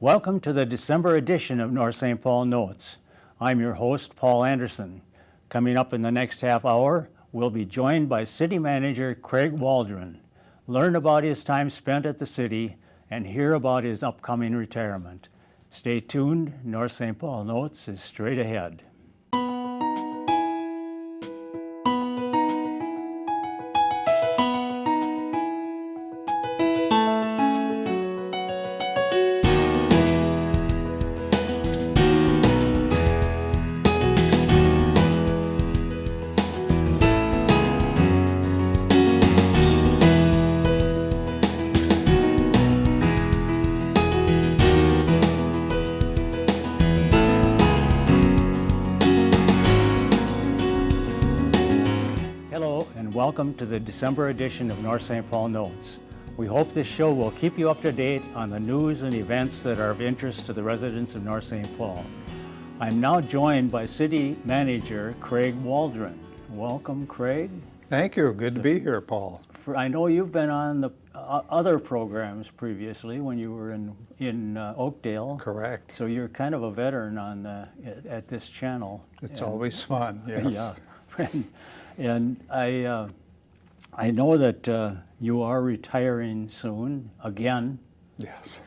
Welcome to the December edition of North St. Paul Notes. I'm your host, Paul Anderson. Coming up in the next half hour, we'll be joined by City Manager Craig Waldron. Learn about his time spent at the city and hear about his upcoming retirement. Stay tuned. North St. Paul Notes is straight ahead. Welcome to the December edition of North St. Paul Notes. We hope this show will keep you up to date on the news and events that are of interest to the residents of North St. Paul. I'm now joined by City Manager Craig Waldron. Welcome, Craig. Thank you. Good to be here, Paul. I know you've been on the other programs previously when you were in Oakdale. Correct. So you're kind of a veteran on at this channel. It's always fun, yes. Yeah. And I know that you are retiring soon, again. Yes.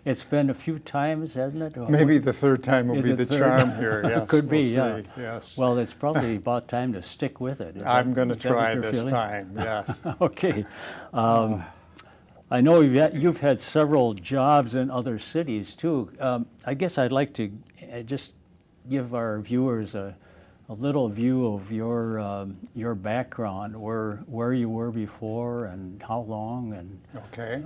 It's been a few times, hasn't it? Or maybe the third time will be the charm here, yes. Could be, we'll yeah. See. Yes. Well, it's probably about time to stick with it. I'm going to try this time, yes. Okay. I know you've had several jobs in other cities, too. I guess I'd like to just give our viewers a little view of your background, where you were before and how long, and okay.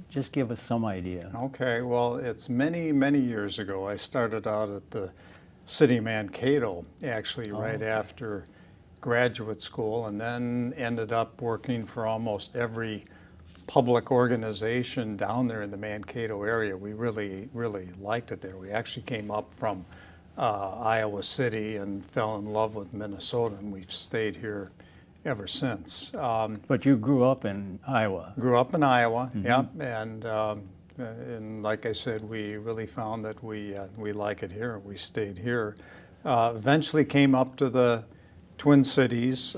Just give us some idea. Okay. Well, it's many years ago. I started out at the City Mankato, actually, right after graduate school, and then ended up working for almost every public organization down there in the Mankato area. We really liked it there. We actually came up from Iowa City and fell in love with Minnesota, and we've stayed here ever since. But you grew up in Iowa. Grew up in Iowa, yep, and like I said, we really found that we like it here. We stayed here. Eventually came up to the Twin Cities,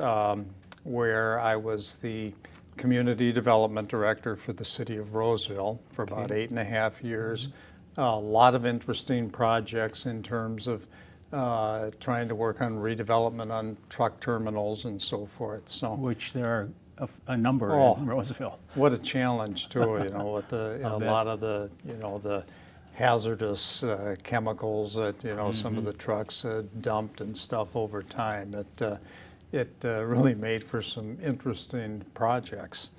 where I was the Community Development Director for the city of Roseville for about 8.5 years. A lot of interesting projects in terms of trying to work on redevelopment on truck terminals and so forth. So, which there are a number in Roseville. What a challenge too! With a lot of the the hazardous chemicals that some of the trucks dumped and stuff over time. It really made for some interesting projects.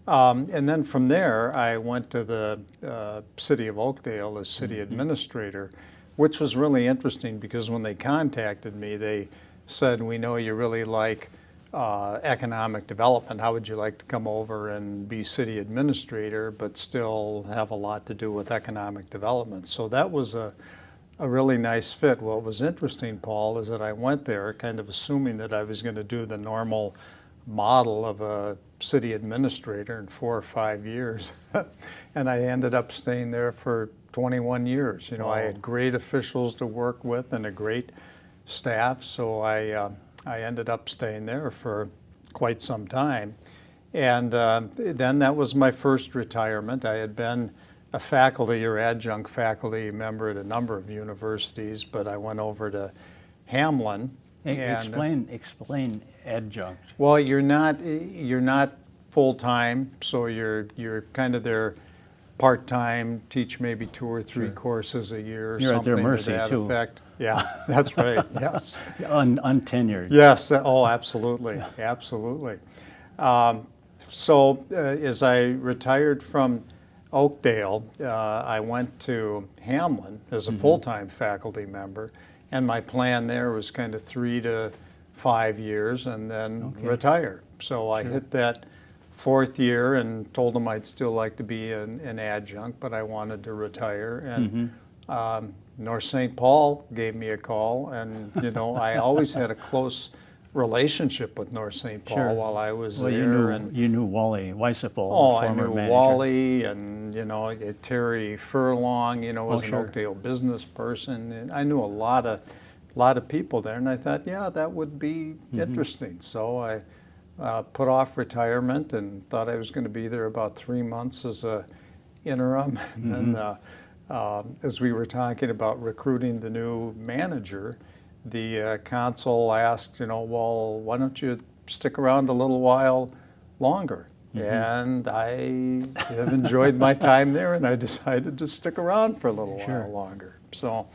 And then from there, I went to the city of Oakdale as city administrator, which was really interesting because when they contacted me, they said, "We know you really like economic development. How would you like to come over and be city administrator, but still have a lot to do with economic development?" So that was a really nice fit. What was interesting, Paul, is that I went there kind of assuming that I was going to do the normal model of a city administrator in 4 or 5 years. And I ended up staying there for 21 years. I had great officials to work with and a great staff, so I ended up staying there for quite some time. And then that was my first retirement. I had been a faculty or adjunct faculty member at a number of universities, but I went over to Hamlin. Explain adjunct. Well, you're not full time, so you're kind of there part time. Teach maybe 2 or 3 courses a year. You're something at their mercy to that too. Effect. Yeah, that's right. Yes. Untenured. Yes. Oh, absolutely, absolutely. So as I retired from Oakdale, I went to Hamlin as a full-time faculty member, and my plan there was kind of 3 to 5 years and then retire. So I hit that 4th year and told them I'd still like to be an adjunct, but I wanted to retire. And North St. Paul gave me a call, and I always had a close relationship with North St. Paul Sure. while I was Well, there. And you knew Wally Weissipol, oh, the I former knew manager. Wally, and Terry Furlong, was an sure. Oakdale business person, and I knew a lot of people there. And I thought, yeah, that would be interesting. So I put off retirement and thought I was going to be there about 3 months as a interim. And then as we were talking about recruiting the new manager, the consul asked, well, why don't you stick around a little while longer? And I have enjoyed my time there, and I decided to stick around for a little while longer. So,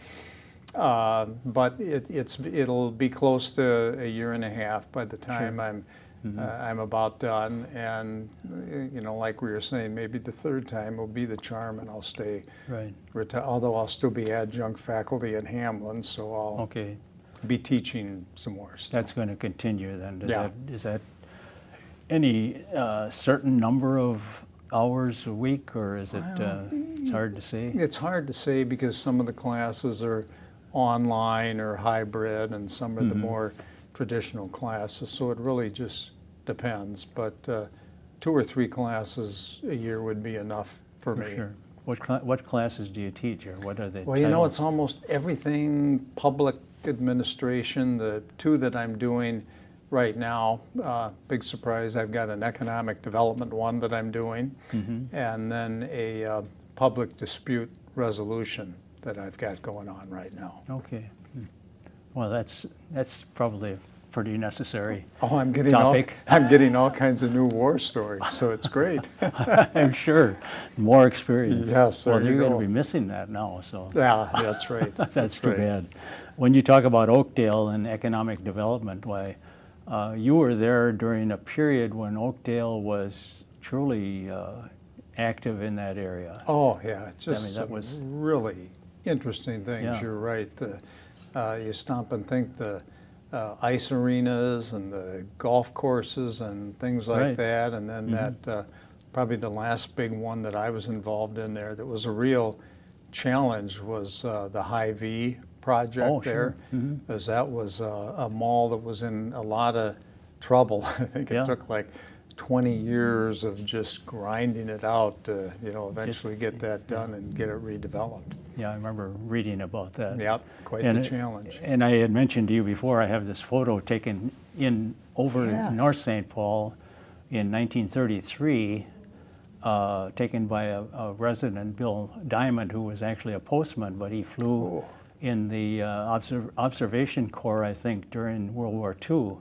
but it'll be close to a year and a half by the time I'm about done. And like we were saying, maybe the third time will be the charm, and I'll stay. Right. Although I'll still be adjunct faculty at Hamlin, so I'll be teaching some more stuff. That's going to continue then. Yeah. Is that any certain number of hours a week, or is it? It's hard to say. It's hard to say because some of the classes are online or hybrid, and some are the more traditional classes. So it really just depends. But 2 or 3 classes a year would be enough for me. Sure. What classes do you teach, or what are they? Well, it's almost everything public administration. The 2 that I'm doing right now, big surprise, I've got an economic development one that I'm doing, and then a public dispute resolution that I've got going on right now. Okay. Well, that's probably a pretty necessary Oh, I'm getting topic. I'm getting all kinds of new war stories, so it's great. I'm sure. More experience. Yes, there well, you you're going go. to be missing that now, so Yeah, that's right. that's too right. bad. When you talk about Oakdale and economic development, why, you were there during a period when Oakdale was truly active in that area. Oh, yeah, it's just that some was- really interesting things. Yeah. You're right. You stop and think the ice arenas and the golf courses and things like Right. that, and then that probably the last big one that I was involved in there that was a real challenge was the Hy-Vee project Oh, sure. there, as that was a mall that was in a lot of trouble. I think it Yeah. took like 20 years of just grinding it out to, eventually get that done and get it redeveloped. Yeah, I remember reading about that. Yep, quite And the it- challenge. And I had mentioned to you before, I have this photo taken over Yes. North St. Paul in 1933, taken by a resident, Bill Diamond, who was actually a postman, but he flew in the observation corps, I think, during World War II.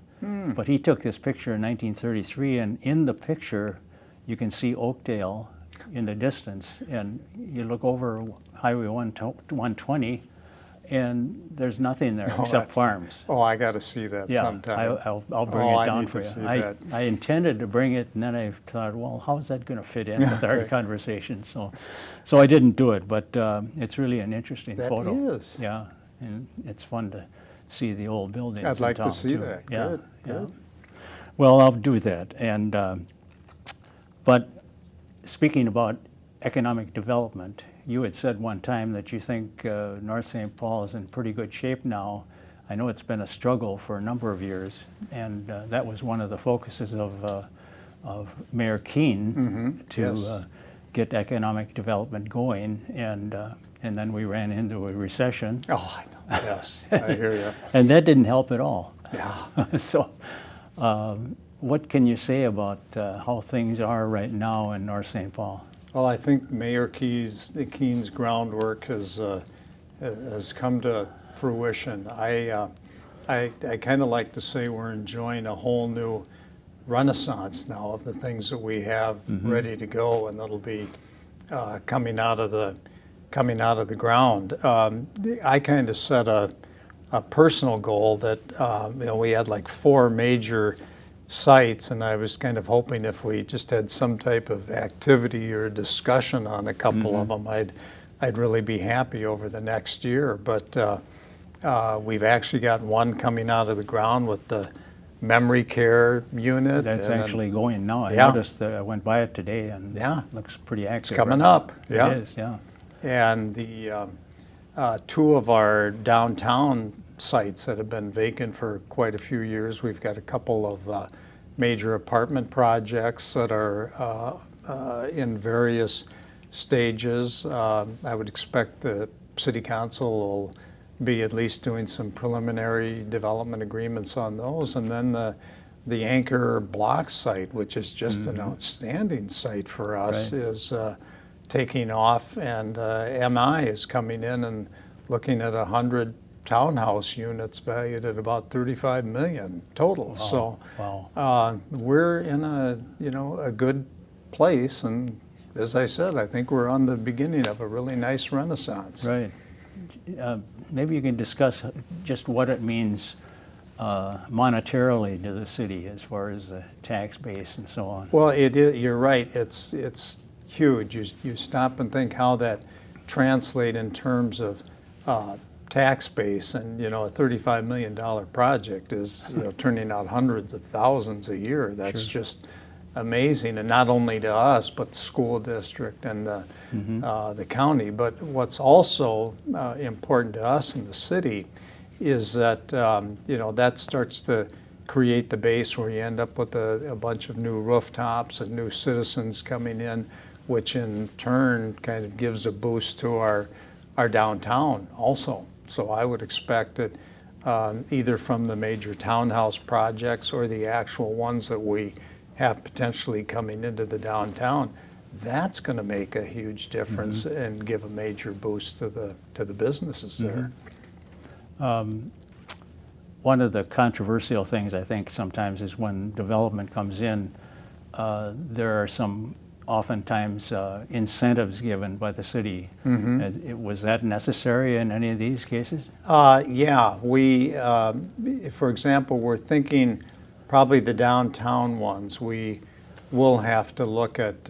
But he took this picture in 1933, and in the picture, you can see Oakdale in the distance, and you look over Highway 120, and there's nothing there except that's- farms. Oh, I got to see that Yeah, sometime. I'll bring Oh, it I down need for to you. see that. I intended to bring it, and then I thought, well, how's that going to fit in with our Okay. conversation? So I didn't do it, but it's really an interesting That photo. is. Yeah, and it's fun to see the old buildings. I'd in like to town, see too. that. Yeah, Good, yeah. good. Well, I'll do that. And but speaking about economic development, you had said one time that you think North St. Paul is in pretty good shape now. I know it's been a struggle for a number of years, and that was one of the focuses of Mayor Keene to yes. get economic development going, and then we ran into a recession, Oh, I know. Yes, I hear you. and that didn't help at all. Yeah. So, what can you say about how things are right now in North St. Paul? Well, I think Mayor Keene's groundwork has come to fruition. I kind of like to say we're enjoying a whole new renaissance now of the things that we have ready to go, and that'll be coming out of the ground. I kind of set a personal goal that we had like 4 major sites, and I was kind of hoping if we just had some type of activity or discussion on a couple of them, I'd really be happy over the next year. But we've actually got one coming out of the ground with the memory care unit. That's and then actually going now. I Yeah. noticed that I went by it today, and Yeah. it looks pretty active. it's coming right up. now. Yeah. It is, yeah. And the 2 of our downtown sites that have been vacant for quite a few years. We've got a couple of major apartment projects that are in various stages. I would expect the City Council will be at least doing some preliminary development agreements on those. And then the Anchor Block site, which is just an outstanding site for us, Right. is taking off, and MI is coming in and looking at 100 townhouse units valued at about 35 million total. So Wow. we're in a good place, and as I said, I think we're on the beginning of a really nice renaissance. Right. Maybe you can discuss just what it means monetarily to the city as far as the tax base and so on. Well, it is, you're right. It's huge. You stop and think how that translate in terms of tax base, and a $35 million project is turning out hundreds of thousands a year. That's Sure. just amazing, and not only to us, but the school district and the county. But what's also important to us in the city is that that starts to create the base where you end up with a bunch of new rooftops and new citizens coming in, which in turn kind of gives a boost to our downtown also. So I would expect that either from the major townhouse projects or the actual ones that we have potentially coming into the downtown, that's going to make a huge difference and give a major boost to the businesses there. One of the controversial things I think sometimes is when development comes in, there are some oftentimes incentives given by the city. Was that necessary in any of these cases? Yeah, we, for example, we're thinking probably the downtown ones, we will have to look at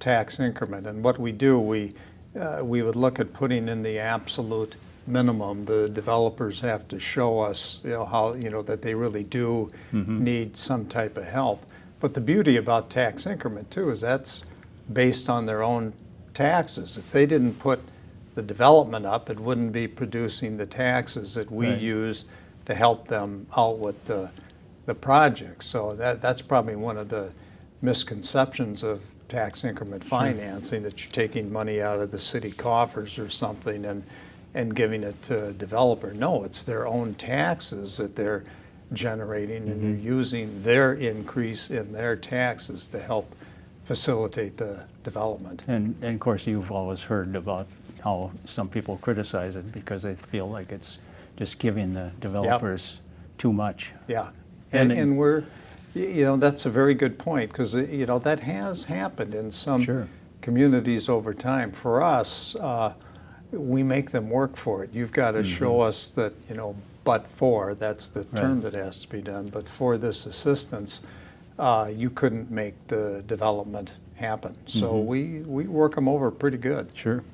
tax increment. And what we do, we would look at putting in the absolute minimum. The developers have to show us how that they really do need some type of help. But the beauty about tax increment too is that's based on their own taxes. If they didn't put the development up, it wouldn't be producing the taxes that we Right. use to help them out with the project. So that's probably one of the misconceptions of tax increment financing, that you're taking money out of the city coffers or something and giving it to a developer. No, it's their own taxes that they're generating, and you're using their increase in their taxes to help facilitate the development. And of course, you've always heard about how some people criticize it because they feel like it's just giving the developers too much. Yeah, And and we're, that's a very good point, because that has happened in some Sure. communities over time. For us, we make them work for it. You've got to show us that, but for, that's the term that has to be done, but for this assistance, you couldn't make the development happen. So we work them over pretty good. Sure.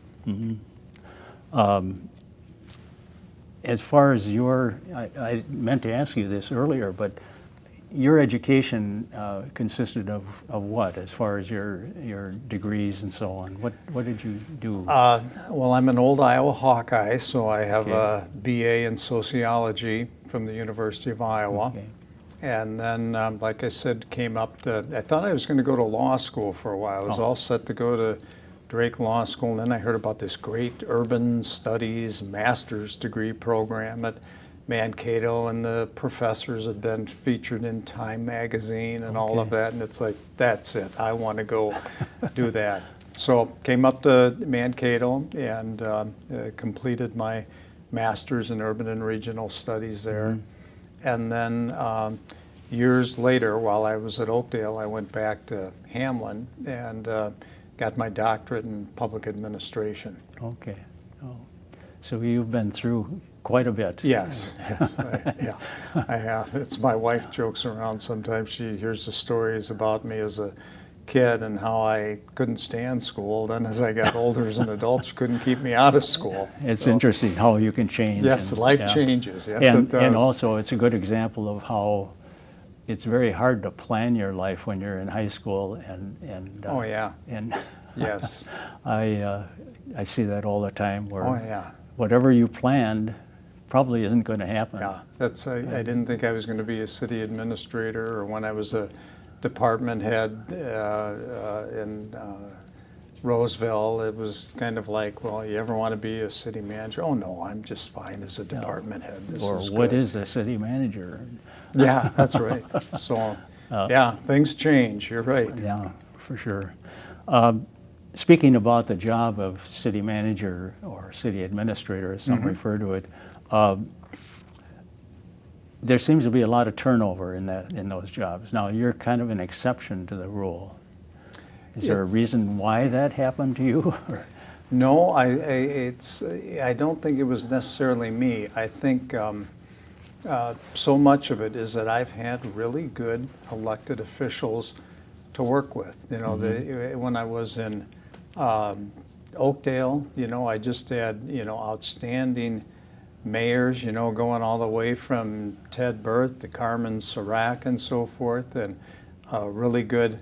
As far as I meant to ask you this earlier, but your education consisted of what, as far as your degrees and so on? What did you do? Well, I'm an old Iowa Hawkeye, so I have Okay. a BA in sociology from the University of Iowa. Okay. And then, like I said, I thought I was going to go to law school for a while. I was all set to go to Drake Law School, and then I heard about this great urban studies master's degree program at Mankato, and the professors had been featured in Time magazine and all of that, and it's like, that's it, I want to go do that. So came up to Mankato and completed my master's in urban and regional studies there. And then years later, while I was at Oakdale, I went back to Hamlin and got my doctorate in public administration. Okay. Oh. So you've been through quite a bit. Yes, yes, I have. It's my wife jokes around sometimes. She hears the stories about me as a kid and how I couldn't stand school. Then as I got older as an adult, she couldn't keep me out of school. It's interesting how you can change. Yes, and- life yeah. changes. Yes, And, it does. and also, it's a good example of how it's very hard to plan your life when you're in high school. And Oh, yeah. And Yes. I see that all the time where Oh, yeah. whatever you planned probably isn't going to happen. Yeah, I didn't think I was going to be a city administrator, or when I was a department head in Roseville, it was kind of like, well, you ever want to be a city manager? Oh no, I'm just fine as a department head. This Or is what good. is a city manager? Yeah, that's right. So, yeah, things change. You're right. Yeah, for sure. Speaking about the job of city manager or city administrator, as some refer to it, there seems to be a lot of turnover in those jobs. Now, you're kind of an exception to the rule. Is there a reason why that happened to you? No, I don't think it was necessarily me. I think so much of it is that I've had really good elected officials to work with. You know, when I was in Oakdale, you know, I just had, you know, outstanding mayors, you know, going all the way from Ted Berth to Carmen Serac and so forth, and really good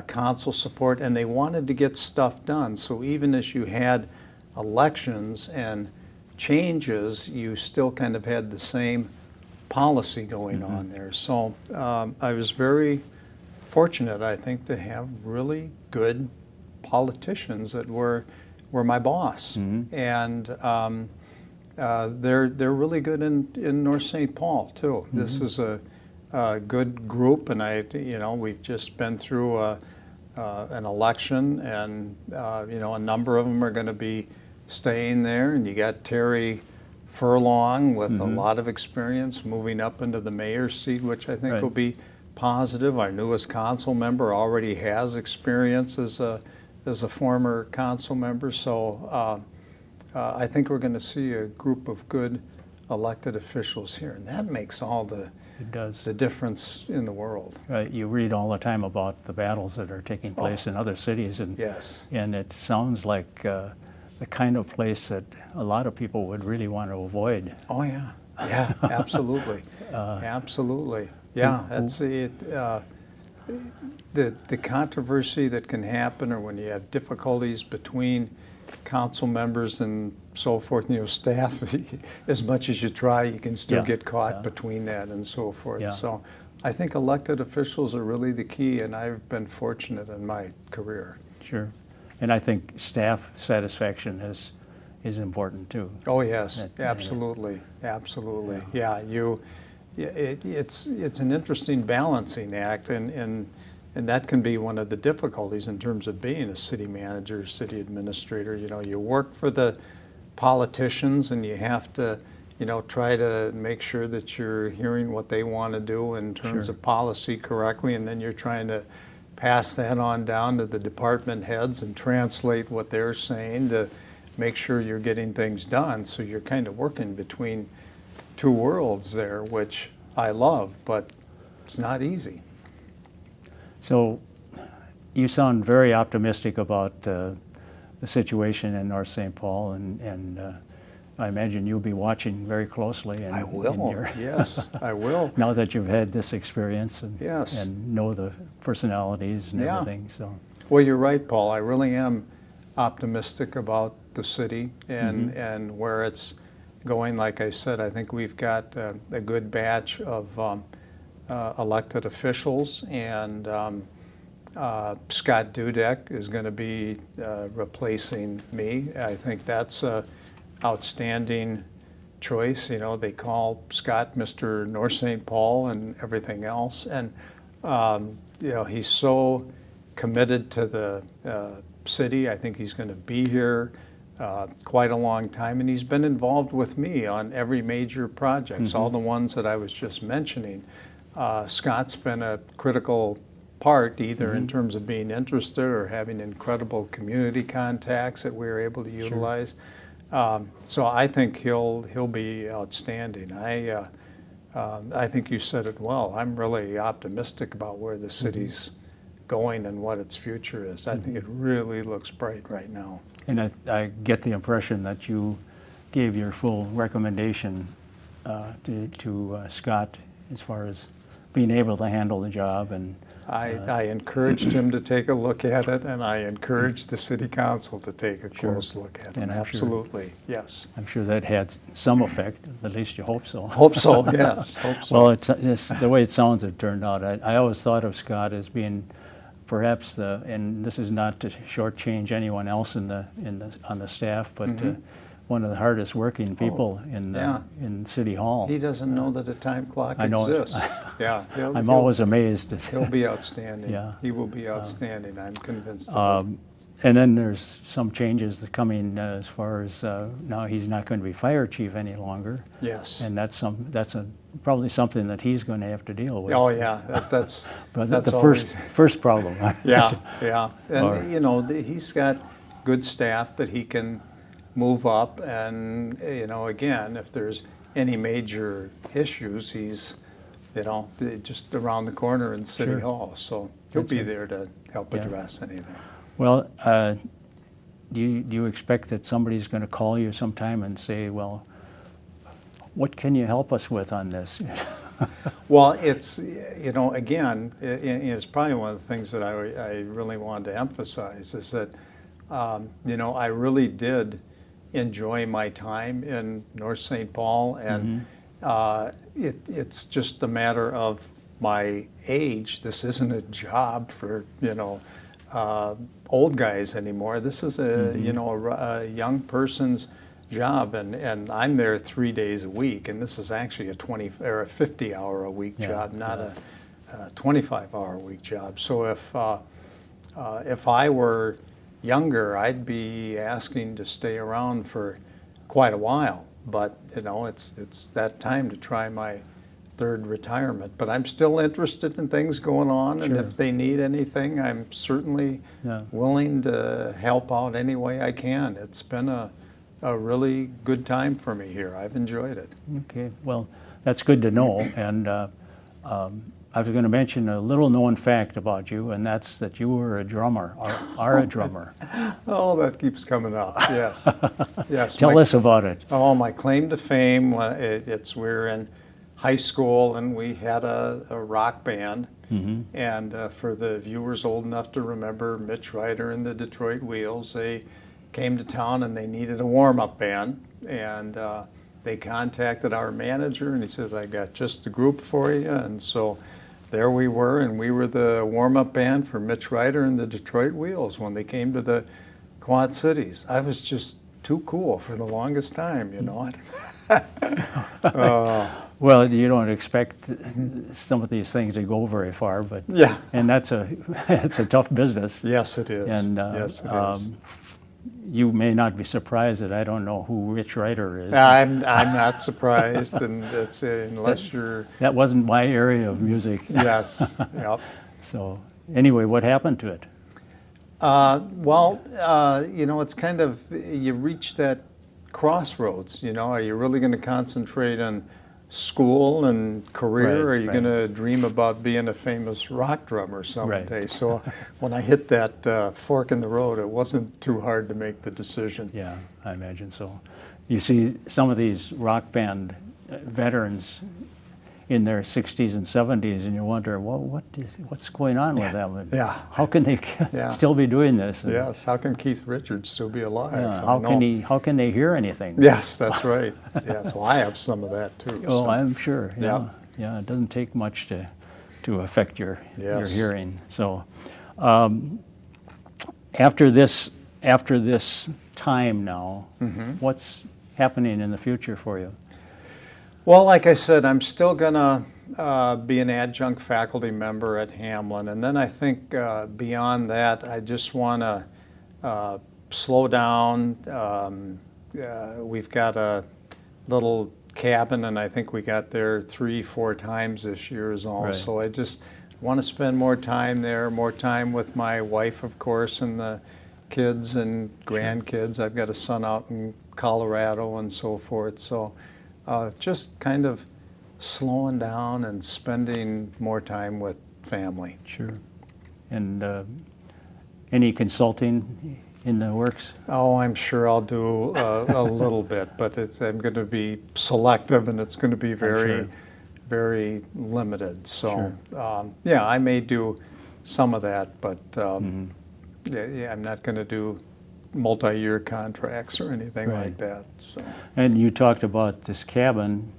council support, and they wanted to get stuff done. So even as you had elections and changes, you still kind of had the same policy going on there. So I was very fortunate, I think, to have really good politicians that were my boss, and they're really good in North St. Paul too. This is a good group, and we've just been through an election, and you know, a number of them are going to be staying there, and you got Terry Furlong with a lot of experience moving up into the mayor's seat, which I think will be positive. Our newest council member already has experience as a former council member, so I think we're going to see a group of good elected officials here, and that makes all the difference in the world. Right. You read all the time about the battles that are taking place in other cities, and and it sounds like the kind of place that a lot of people would really want to avoid. Oh yeah, yeah, absolutely, absolutely. Yeah, that's it. The controversy that can happen, or when you have difficulties between council members and so forth, you know, staff, as much as you try, you can still get caught between that and so forth. So I think elected officials are really the key, and I've been fortunate in my career. Sure. And I think staff satisfaction is important too. Oh yes, absolutely, absolutely. Yeah, it's an interesting balancing act, and that can be one of the difficulties in terms of being a city manager, city administrator. You know, you work for the politicians, and you have to, you know, try to make sure that you're hearing what they want to do in terms of policy correctly, and then you're trying to pass that on down to the department heads and translate what they're saying to make sure you're getting things done. So you're kind of working between two worlds there, which I love, but it's not easy. So you sound very optimistic about the situation in North St. Paul, and I imagine you'll be watching very closely. I will, yes, I will. Now that you've had this experience and, yes, and know the personalities and everything. So. Well, you're right, Paul. I really am optimistic about the city and where it's going. Like I said, I think we've got a good batch of elected officials, and Scott Dudek is going to be replacing me. I think that's a outstanding choice. You know, they call Scott Mr. North St. Paul and everything else, and you know, he's so committed to the city. I think he's going to be here quite a long time, and he's been involved with me on every major project, all the ones that I was just mentioning. Scott's been a critical part, either in terms of being interested or having incredible community contacts that we were able to utilize. So I think he'll be outstanding. I think you said it well. I'm really optimistic about where the city's going and what its future is. I think it really looks bright right now. And I get the impression that you gave your full recommendation to Scott as far as being able to handle the job, and I encouraged him to take a look at it, and I encouraged the city council to take a close look at it. And I'm sure- Absolutely, yes. I'm sure that had some effect, at least you hope so. Hope so, yes, hope so. Well, it's the way it sounds, it turned out. I always thought of Scott as being perhaps and this is not to shortchange anyone else on the staff, but one of the hardest working people in City Hall. He doesn't know that a time clock I know. exists. Yeah, I'm always amazed. He'll be outstanding. Yeah. He will be outstanding. I'm convinced of it. And then there's some changes that coming as far as now he's not going to be fire chief any longer. Yes. And that's probably something that he's going to have to deal with. Oh yeah, that's But that's the always, first problem. yeah, yeah, and Or- you know he's got good staff that he can move up, and you know again if there's any major issues, he's just around the corner in City Sure. Hall, so he'll That's be it. there to help Yeah. address anything. Well, do you expect that somebody's going to call you sometime and say, well, what can you help us with on this? Well, it's, again, it's probably one of the things that I really wanted to emphasize is that, I really did enjoy my time in North St. Paul, and it's just a matter of my age. This isn't a job for, old guys anymore. This is a young person's job, and I'm there 3 days a week, and this is actually a 20 or a 50-hour a week job, not a 25-hour a week job. So if I were younger, I'd be asking to stay around for quite a while. But it's that time to try my third retirement. But I'm still interested in things going on, and Sure. if they need anything, I'm certainly willing to help out any way I can. It's been a really good time for me here. I've enjoyed it. Okay, well, that's good to know. And I was going to mention a little known fact about you, and that's that you were a drummer, or are a drummer. Oh, that keeps coming up. Yes, yes. Tell us about it. Oh, my claim to fame. We were in high school, and we had a rock band. And for the viewers old enough to remember Mitch Ryder and the Detroit Wheels, they came to town and they needed a warm-up band. And they contacted our manager, and he says, I got just the group for you. And so there we were, and we were the warm-up band for Mitch Ryder and the Detroit Wheels when they came to the Quad Cities. I was just too cool for the longest time, Well, you don't expect some of these things to go very far, but Yeah. and it's a tough business. Yes, it is. And yes, it is. you may not be surprised that I don't know who Rich Ryder is. I'm not surprised, and it's unless you're. That wasn't my area of music. Yes. Yep. So anyway, what happened to it? It's kind of you reach that crossroads. Are you really going to concentrate on school and career, or are you going to dream about being a famous rock drummer someday? Right. So when I hit that fork in the road, it wasn't too hard to make the decision. Yeah, I imagine so. You see some of these rock band veterans in their 60s and 70s, and you wonder, well, what's going on with them? And Yeah. how can they Yeah. still be doing this? And, Yes. How can Keith Richards still be alive? yeah, I know. how can they hear anything? Yes, that's right. Yes. Well, I have some of that too. Oh, so. I'm sure. Yeah. Yeah. Yeah, it doesn't take much to affect your Yes. hearing. So, after this time now, what's happening in the future for you? Well, like I said, I'm still going to be an adjunct faculty member at Hamlin. And then I think beyond that, I just want to slow down. We've got a little cabin, and I think we got there 3-4 times this year is all. Right. So I just want to spend more time there, more time with my wife, of course, and the kids and grandkids. I've got a son out in Colorado and so forth. So just kind of slowing down and spending more time with family. Sure. And any consulting in the works? Oh, I'm sure I'll do a little bit, but I'm going to be selective, and it's going to be very, sure. very limited. So, Sure. I may do some of that, but yeah, I'm not going to do multi-year contracts or anything Right. like that. So. And you talked about this cabin.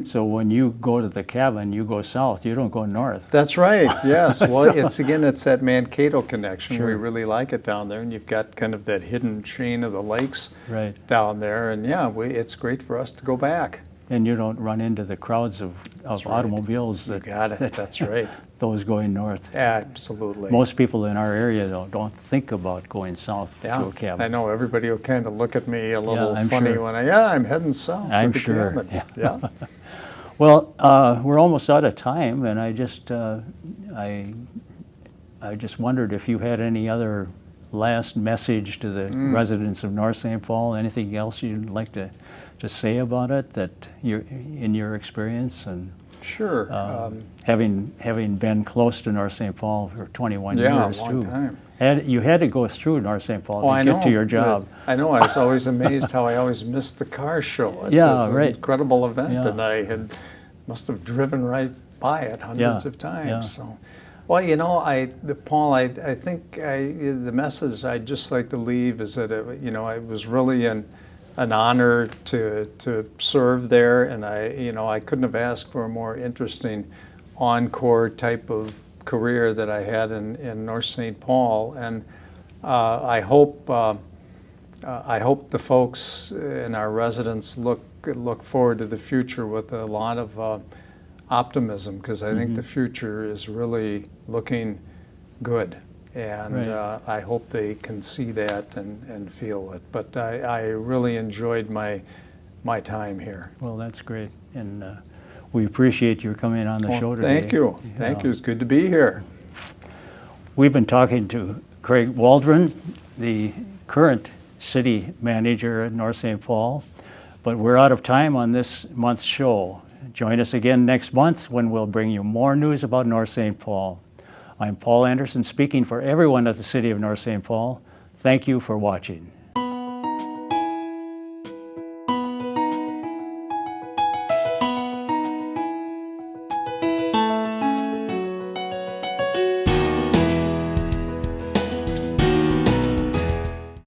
So when you go to the cabin, you go south. You don't go north. That's right. Yes. Well, it's that Mankato connection. Sure. We really like it down there, and you've got kind of that hidden chain of the lakes Right. down there, and yeah, it's great for us to go back. And you don't run into the crowds of right. automobiles You that got it. That's right. those going north. Absolutely. Most people in our area though don't think about going south Yeah, to a cabin. I know everybody will kind of look at me a little I'm funny sure. when I'm heading south. I'm to the sure, cabin. yeah. Yeah. Well, we're almost out of time, and I just wondered if you had any other last message to the residents of North St. Paul. Anything else you'd like to say about it that in your experience and Sure. having been close to North St. Paul for 21 Yeah, years a long too. time. You had to go through North St. Paul I to get know. to your job. I know. I was always amazed how I always missed the car show. It's Yeah, an right. incredible event, Yeah. and I must have driven right by it hundreds Yeah, of times. yeah. So, well, Paul, I think the message I'd just like to leave is that it was really an honor to serve there, and I couldn't have asked for a more interesting encore type of career that I had in North St. Paul, and I hope the folks and our residents look forward to the future with a lot of optimism, because I think the future is really looking good, and Right. I hope they can see that and feel it. But I really enjoyed my time here. Well, that's great, and we appreciate your coming on the Well, show today. thank you. Thank you. It's good to be here. We've been talking to Craig Waldron, the current city manager at North St. Paul, but we're out of time on this month's show. Join us again next month when we'll bring you more news about North St. Paul. I'm Paul Anderson, speaking for everyone at the City of North St. Paul. Thank you for watching.